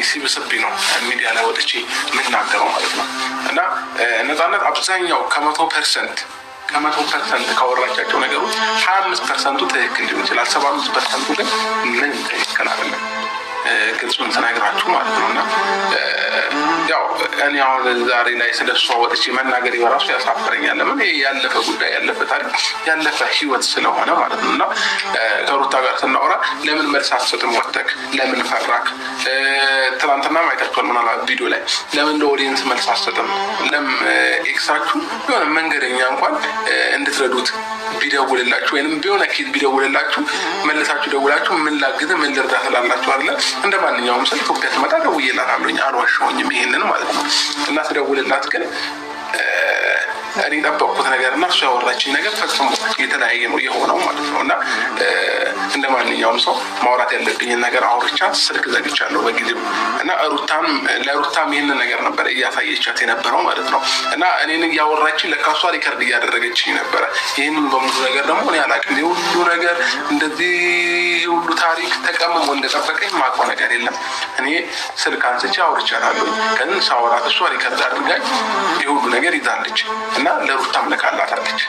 ሲብስብኝ ነው ሚዲያ ላይ ወጥቼ የምናገረው ማለት ነው። እና ነፃነት አብዛኛው ከ100% ካወራቻቸው ነገሮች 25% ትክክል ሊሆን ይችላል፣ 75% ግን ምን ትክክል አይደለም። ግልጹን ተናግራችሁ ማለት ነው። እና ያው እኔ አሁን ዛሬ ላይ ስለሷ ወጥቼ መናገር በራሱ ያሳፍረኛል። ለምን ይሄ ያለፈ ጉዳይ፣ ያለፈ ታሪክ፣ ያለፈ ህይወት ስለሆነ ማለት ነው። እና ከሩታ ጋር ስናወራ ለምን መልስ አትሰጥም ወጥተህ? ለምን ፈራክ? ትናንትና አይታችኋል ምናልባት ቪዲዮ ላይ ለምን ለኦዲየንስ መልስ አትሰጥም? ለምን ኤክሳችሁ የሆነ መንገደኛ እንኳን እንድትረዱት ቢደውልላችሁ ወይንም ቢሆን አኪድ ቢደውልላችሁ መልሳችሁ ደውላችሁ ምን ላግዝ ምን ልርዳ ትላላችሁ አይደል? እንደ ማንኛውም ሰው ኢትዮጵያ ትመጣ ደውዬላታለሁኝ፣ አልዋሻሁኝም ይሄንን ማለት ነው። እና ስደውልላት ግን እኔ ጠበቅኩት ነገር እና እሱ ያወራችኝ ነገር ፈጽሞ የተለያየ ነው የሆነው ማለት ነው። እና እንደ ማንኛውም ሰው ማውራት ያለብኝን ነገር አውርቻት ስልክ ዘግቻለሁ በጊዜው። እና ለሩታም ይህንን ነገር ነበር እያሳየቻት የነበረው ማለት ነው። እና እኔን እያወራችኝ ለካሷ ሪከርድ እያደረገችኝ ነበረ። ይህንን በሙሉ ነገር ደግሞ እኔ አላውቅም። ሁሉ ነገር እንደዚህ ሁሉ ታሪክ ተቀምሞ እንደጠበቀኝ ማውቀው ነገር የለም። እኔ ስልክ አንስቼ አውርቻታለሁ፣ ግን ሳወራት እሷ ሪከርድ አድርጋኝ የሁሉ ነገር ይዛለች እና ለሩታም ልካላታለች።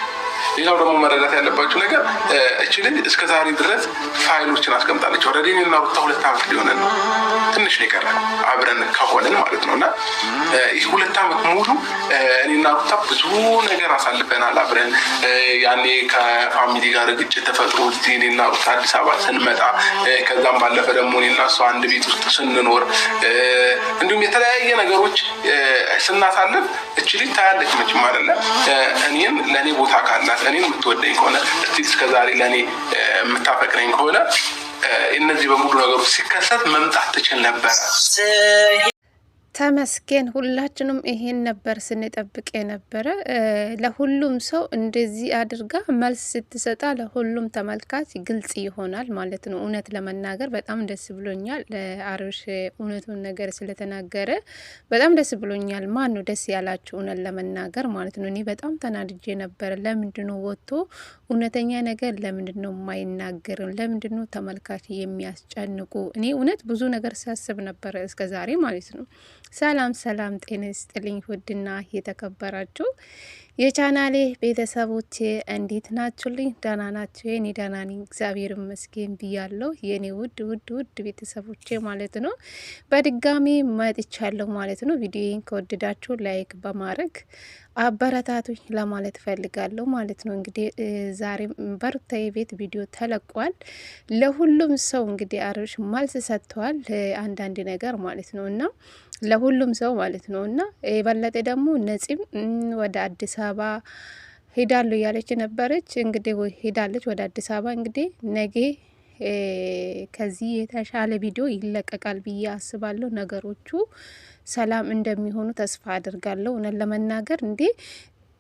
ሌላው ደግሞ መረዳት ያለባችሁ ነገር እቺ ልጅ እስከዛሬ ድረስ ፋይሎችን አስቀምጣለች። ኦልሬዲ እኔና ሩታ 2 ዓመት ሊሆነን ነው፣ ትንሽ ነው የቀረን አብረን ከሆነን ማለት ነው። እና ይህ 2 ዓመት ሙሉ እኔና ሩታ ብዙ ነገር አሳልፈናል አብረን። ያኔ ከፋሚሊ ጋር ግጭት ተፈጥሮ እዚህ እኔና ሩታ አዲስ አበባ ስንመጣ፣ ከዛም ባለፈ ደግሞ እኔና እሷ አንድ ቤት ውስጥ ስንኖር፣ እንዲሁም የተለያየ ነገሮች ስናሳልፍ እቺ ልጅ ታያለች መቼም አይደለ? እኔን ለእኔ ቦታ ካላት እኔን የምትወደኝ ከሆነ እስከዛሬ ለእኔ የምታፈቅረኝ ከሆነ እነዚህ በሙሉ ነገሮች ሲከሰት መምጣት ትችል ነበረ። ተመስገን። ሁላችንም ይሄን ነበር ስንጠብቅ የነበረ። ለሁሉም ሰው እንደዚህ አድርጋ መልስ ስትሰጣ ለሁሉም ተመልካች ግልጽ ይሆናል ማለት ነው። እውነት ለመናገር በጣም ደስ ብሎኛል። አብርሽ እውነቱን ነገር ስለተናገረ በጣም ደስ ብሎኛል። ማን ነው ደስ ያላችሁ? እውነት ለመናገር ማለት ነው። እኔ በጣም ተናድጄ ነበረ። ለምንድነው ወጥቶ እውነተኛ ነገር ለምንድነው የማይናገርን? ለምንድነው ተመልካች የሚያስጨንቁ? እኔ እውነት ብዙ ነገር ሳስብ ነበረ እስከዛሬ ማለት ነው። ሰላም ሰላም፣ ጤና ይስጥልኝ ውድና የተከበራችሁ የቻናሌ ቤተሰቦቼ እንዴት ናችሁልኝ? ደህና ናችሁ? የኔ ደህና ነኝ እግዚአብሔር ይመስገን ብያለሁ። የኔ ውድ ውድ ውድ ቤተሰቦቼ ማለት ነው። በድጋሚ መጥቻለሁ ማለት ነው። ቪዲዮን ከወደዳችሁ ላይክ በማድረግ አበረታቱኝ ለማለት ፈልጋለሁ ማለት ነው። እንግዲህ ዛሬ በሩታዬ ቤት ቪዲዮ ተለቋል። ለሁሉም ሰው እንግዲህ አብርሽ መልስ ሰጥተዋል፣ አንዳንድ ነገር ማለት ነው እና ለሁሉም ሰው ማለት ነው እና የበለጠ ደግሞ ነፂም ወደ አዲስ አበባ ሄዳለሁ እያለች ነበረች። እንግዲህ ሄዳለች ወደ አዲስ አበባ። እንግዲህ ነገ ከዚህ የተሻለ ቪዲዮ ይለቀቃል ብዬ አስባለሁ። ነገሮቹ ሰላም እንደሚሆኑ ተስፋ አድርጋለሁ። እውነት ለመናገር እንዴ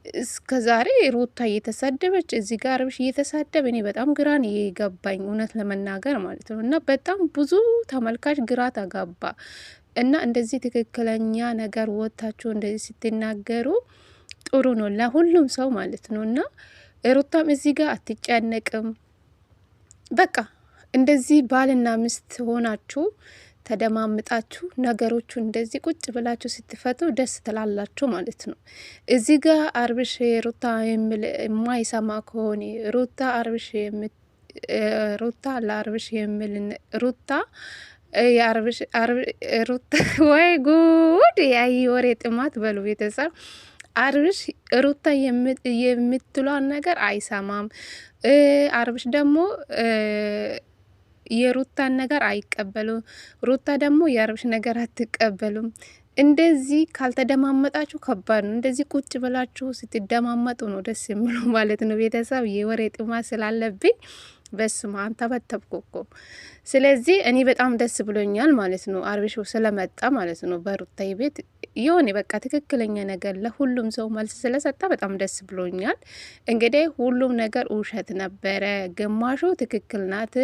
እስከ ዛሬ ሩታ እየተሳደበች እዚህ ጋር አብርሽ እየተሳደበ እኔ በጣም ግራን የገባኝ እውነት ለመናገር ማለት ነው እና በጣም ብዙ ተመልካች ግራ ተጋባ እና እንደዚህ ትክክለኛ ነገር ወጥታችሁ እንደዚህ ስትናገሩ ጥሩ ነው ለሁሉም ሰው ማለት ነው። እና ሩታም እዚህ ጋር አትጨነቅም። በቃ እንደዚህ ባልና ሚስት ሆናችሁ ተደማምጣችሁ ነገሮቹ እንደዚህ ቁጭ ብላችሁ ስትፈቱ ደስ ትላላችሁ ማለት ነው። እዚህ ጋር አብርሽ ሩታ የማይሰማ ከሆነ ሩታ ለአብርሽ የሚል ሩታ ሩታ ወይ ጉድ ያይ ወሬ ጥማት በሉ ቤተሰብ። አብርሽ ሩታ የምትሏን ነገር አይሰማም። አብርሽ ደግሞ የሩታን ነገር አይቀበሉም። ሩታ ደግሞ የአብርሽ ነገር አትቀበሉም። እንደዚህ ካልተደማመጣችሁ ከባድ ነው። እንደዚህ ቁጭ ብላችሁ ስትደማመጡ ነው ደስ የሚለው ማለት ነው። ቤተሰብ የወሬ ጥማት ስላለብኝ በስማ አንተበተብኩ እኮ። ስለዚህ እኔ በጣም ደስ ብሎኛል ማለት ነው አብርሽ ስለመጣ ማለት ነው በሩታዬ ቤት የሆነ በቃ ትክክለኛ ነገር ለሁሉም ሰው መልስ ስለሰጣ በጣም ደስ ብሎኛል። እንግዲህ ሁሉም ነገር ውሸት ነበረ፣ ግማሹ ትክክል ናት፣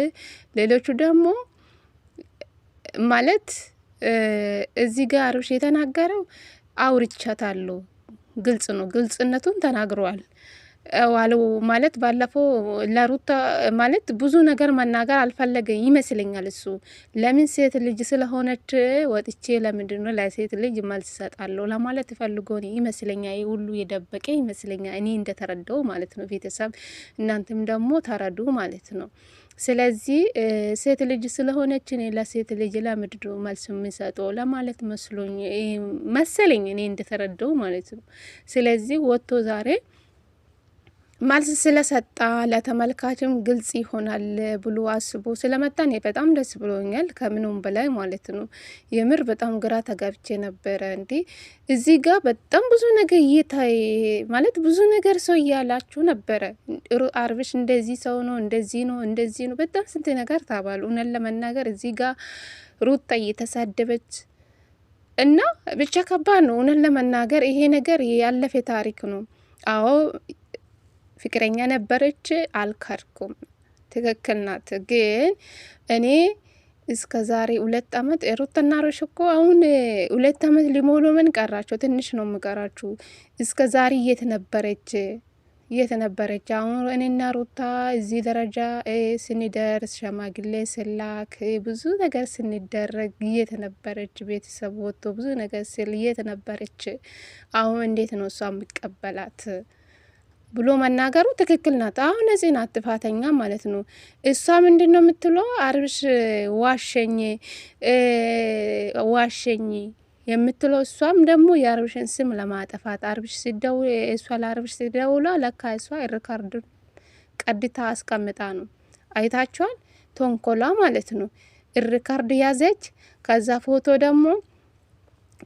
ሌሎቹ ደግሞ ማለት እዚህ ጋር አብርሽ የተናገረው አውርቻታለሁ ግልጽ ነው፣ ግልጽነቱን ተናግረዋል። ዋሉ ማለት ባለፈው ለሩታ ማለት ብዙ ነገር መናገር አልፈለገ ይመስለኛል። እሱ ለምን ሴት ልጅ ስለሆነች ወጥቼ ለምንድነው ለሴት ልጅ መልስ ሰጣለሁ ለማለት ፈልጎ ነው ይመስለኛል። ሁሉ የደበቀ ይመስለኛል እኔ እንደተረዳው ማለት ነው። ቤተሰብ እናንተም ደግሞ ተረዱ ማለት ነው። ስለዚህ ሴት ልጅ ስለሆነች እኔ ለሴት ልጅ ለምንድነው መልስ የምሰጠው ለማለት መሰለኝ እኔ እንደተረዳው ማለት ነው። ስለዚህ ወጥቶ ዛሬ መልስ ስለሰጣ ለተመልካችም ግልጽ ይሆናል ብሎ አስቦ ስለመጣን በጣም ደስ ብሎኛል፣ ከምኑም በላይ ማለት ነው። የምር በጣም ግራ ተጋብቼ ነበረ። እንዴ እዚህ ጋር በጣም ብዙ ነገር ማለት ብዙ ነገር ሰው እያላችሁ ነበረ። አብርሽ እንደዚህ ሰው ነው፣ እንደዚህ ነው፣ እንደዚህ ነው፣ በጣም ስንት ነገር ታባሉ። እውነት ለመናገር እዚህ ጋር ሩታ እየተሳደበች እና ብቻ ከባድ ነው። እውነት ለመናገር ይሄ ነገር ያለፈ ታሪክ ነው። አዎ ፍቅረኛ ነበረች፣ አልካድኩም፣ ትክክል ናት። ግን እኔ እስከ ዛሬ 2 አመት ሩታና አብርሽ እኮ አሁን 2 አመት ሊሞሉ ምን ቀራቸው? ትንሽ ነው የምቀራችሁ። እስከ ዛሬ የት ነበረች? አሁን እኔና ሩታ እዚህ ደረጃ ስንደርስ ሸማግሌ ስላክ ብዙ ነገር ስንደረግ የት ነበረች? ቤተሰብ ወጥቶ ብዙ ነገር ስል የት ነበረች? አሁን እንዴት ነው እሷ የሚቀበላት ብሎ መናገሩ ትክክል ናት። አሁን ነፂ ናት ጥፋተኛ ማለት ነው። እሷ ምንድን ነው የምትለው? አብርሽ ዋሸኝ የምትለው እሷም ደግሞ የአብርሽን ስም ለማጠፋት እሷ ለአብርሽ ሲደውላ ለካ እሷ ሪካርዱን ቀድታ አስቀምጣ ነው። አይታችኋል? ተንኮላ ማለት ነው። ሪካርድ ያዘች። ከዛ ፎቶ ደግሞ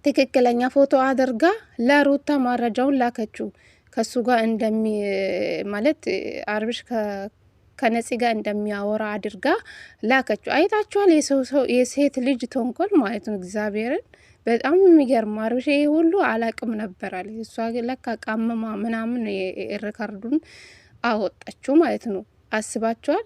ትክክለኛ ፎቶ አድርጋ ለሩታ ማረጃውን ላከችው። ከሱ ጋር ማለት አብርሽ ከነፂ ጋር እንደሚያወራ አድርጋ ላከችው። አይታችኋል? የሴት ልጅ ተንኮል ማለት ነው። እግዚአብሔርን በጣም የሚገርም አብርሽ ይሄ ሁሉ አላቅም ነበር አለ። እሷ ለካ ቃመማ ምናምን ሪካርዱን አወጣችው ማለት ነው። አስባችኋል?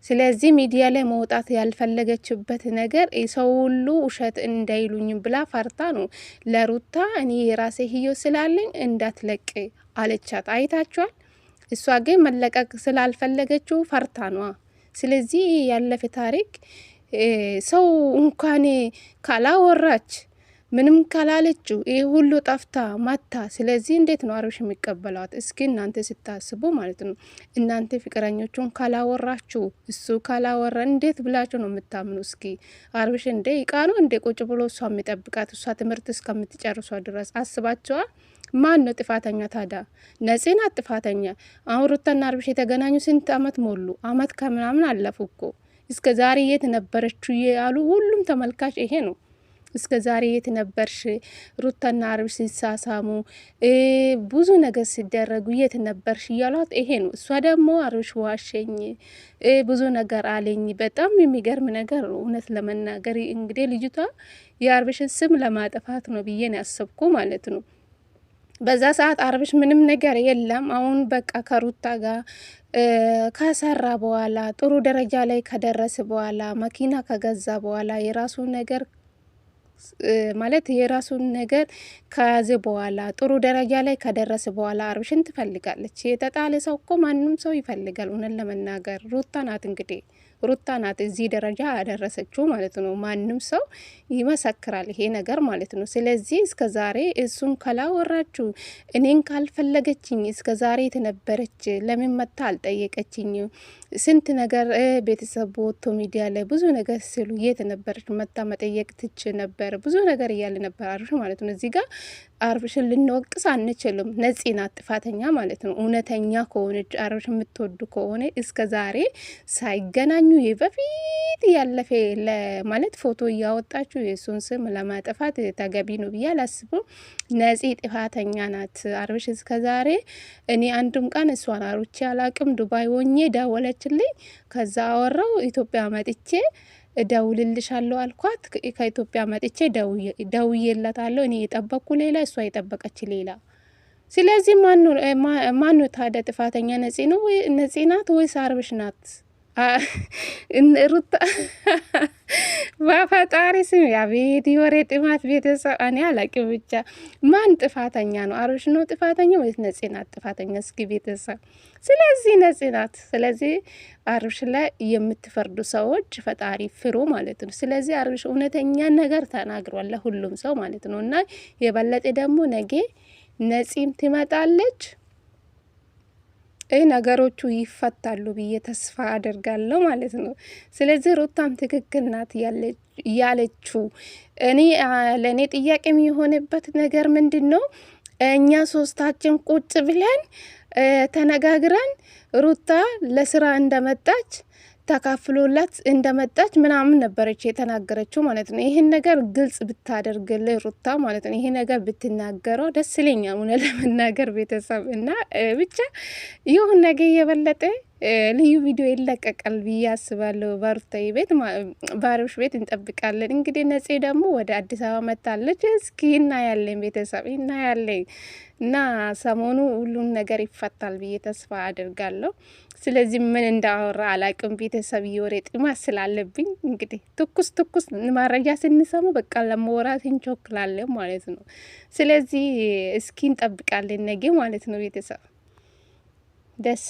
ስለዚህ ሚዲያ ላይ መውጣት ያልፈለገችበት ነገር ሰው ሁሉ ውሸት እንዳይሉኝ ብላ ፈርታ ነው ለሩታ እኔ የራሴ ህይወት ስላለኝ እንዳትለቅ አለቻት። አይታችኋል? እሷ ግን መለቀቅ ስላልፈለገችው ፈርታ ነው። ስለዚህ ያለፈ ታሪክ ሰው እንኳን ካላወራች ምንም ካላለችው ይህ ሁሉ ጠፍታ ማታ። ስለዚህ እንዴት ነው አብርሽ የሚቀበላት? እስኪ እናንተ ስታስቡ ማለት ነው። እናንተ ፍቅረኞቹን ካላወራችሁ እሱ ካላወራ እንዴት ብላችሁ ነው የምታምኑ? እስኪ አብርሽ እንደ ይቃ ነው እንደ ቁጭ ብሎ እሷ የሚጠብቃት እሷ ትምህርት እስከምትጨርሷ ድረስ አስባችኋል? ማን ነው ጥፋተኛ ታዳ? ነፂ ናት ጥፋተኛ። አሁን ሩታና አብርሽ የተገናኙ ስንት አመት ሞሉ? አመት ከምናምን አለፉ እኮ። እስከ ዛሬ የት ነበረችው ያሉ ሁሉም ተመልካች ይሄ ነው። እስከ ዛሬ የት ነበርሽ? ሩታና አብርሽ ሲሳሳሙ ብዙ ነገር ሲደረጉ የት ነበርሽ እያሏት ይሄ ነው። እሷ ደግሞ አብርሽ ዋሸኝ፣ ብዙ ነገር አለኝ። በጣም የሚገርም ነገር እውነት ለመናገር እንግዲህ ልጅቷ የአብርሽን ስም ለማጥፋት ነው ብዬ ነው ያሰብኩ ማለት ነው። በዛ ሰዓት አብርሽ ምንም ነገር የለም። አሁን በቃ ከሩታ ጋር ከሰራ በኋላ ጥሩ ደረጃ ላይ ከደረሰ በኋላ መኪና ከገዛ በኋላ የራሱን ነገር ማለት የራሱን ነገር ከያዘ በኋላ ጥሩ ደረጃ ላይ ከደረሰ በኋላ አብርሽን ትፈልጋለች። የተጣለ ሰው እኮ ማንም ሰው ይፈልጋል። እውነት ለመናገር ሩታ ናት እንግዲህ ሩታ ናት እዚህ ደረጃ ያደረሰችው ማለት ነው። ማንም ሰው ይመሰክራል ይሄ ነገር ማለት ነው። ስለዚህ እስከ ዛሬ እሱን ካላወራችሁ እኔን ካልፈለገችኝ እስከ ዛሬ የተነበረች ለምን መታ አልጠየቀችኝ? ስንት ነገር ቤተሰብ ወጥቶ ሚዲያ ላይ ብዙ ነገር ሲሉ የተነበረች መታ መጠየቅ ትች ነበር። ብዙ ነገር እያለ ነበር አብርሽ ማለት ነው። እዚህ ጋር አብርሽን ልንወቅስ አንችልም። ነፂ ናት ጥፋተኛ ማለት ነው። እውነተኛ ከሆነች አብርሽ የምትወዱ ከሆነ እስከ ዛሬ ሳይገናኙ በፊት ያለፈ ማለት ፎቶ እያወጣችሁ የእሱን ስም ለማጥፋት ተገቢ ነው ብዬ አላስብም። ነፂ ጥፋተኛ ናት። አብርሽ እስከ ዛሬ እኔ አንድም ቀን እሷን አውርቼ አላቅም። ዱባይ ሆኜ ደወለችልኝ። ከዛ አወራው ኢትዮጵያ መጥቼ እደውልልሻለሁ አልኳት። ከኢትዮጵያ መጥቼ ደውዬላታለሁ። እኔ የጠበቅኩ ሌላ፣ እሷ የጠበቀች ሌላ። ስለዚህ ማኑ ታዲያ ጥፋተኛ? ነፂ ናት ወይስ አብርሽ ናት? ሩታ በፈጣሪ ስም አቤት የወሬ ጥማት ቤተሰብ እኔ አላቅም። ብቻ ማን ጥፋተኛ ነው? አብርሽ ነው ጥፋተኛ ወይስ ነፂ ናት ጥፋተኛ? እስኪ ቤተሰብ ስለዚህ ነፂ ናት። ስለዚህ አብርሽ ላይ የምትፈርዱ ሰዎች ፈጣሪ ፍሩ ማለት ነው። ስለዚህ አብርሽ እውነተኛ ነገር ተናግሯል ለሁሉም ሰው ማለት ነው። እና የበለጠ ደግሞ ነገ ነፂም ትመጣለች ነገሮቹ ይፈታሉ ብዬ ተስፋ አደርጋለሁ ማለት ነው። ስለዚህ ሩታም ትክክል ናት ያለችው ለእኔ ጥያቄ የሆነበት ነገር ምንድን ነው? እኛ ሶስታችን ቁጭ ብለን ተነጋግረን ሩታ ለስራ እንደመጣች ተካፍሎላት እንደመጣች ምናምን ነበረች የተናገረችው ማለት ነው። ይህን ነገር ግልጽ ብታደርግልህ ሩታ ማለት ነው። ይሄ ነገር ብትናገረው ደስ ይለኛል እውነት ለመናገር ቤተሰብ እና ብቻ ይሁን ነገ የበለጠ ልዩ ቪዲዮ ይለቀቃል ብዬ አስባለሁ። በሩታዬ ቤት በአብርሽ ቤት እንጠብቃለን። እንግዲህ ነፂ ደግሞ ወደ አዲስ አበባ መጣለች። እስኪ እናያለን ቤተሰብ እናያለን እና ሰሞኑ ሁሉን ነገር ይፈታል ብዬ ተስፋ አድርጋለሁ። ስለዚህ ምን እንዳወራ አላቅም ቤተሰብ የወሬ ጥማት ስላለብኝ እንግዲህ ትኩስ መረጃ ስንሰሙ በቃ ለመወራት እንቾክላለን ማለት ነው። ስለዚህ እስኪ እንጠብቃለን ነገ ማለት ነው ቤተሰብ ደስ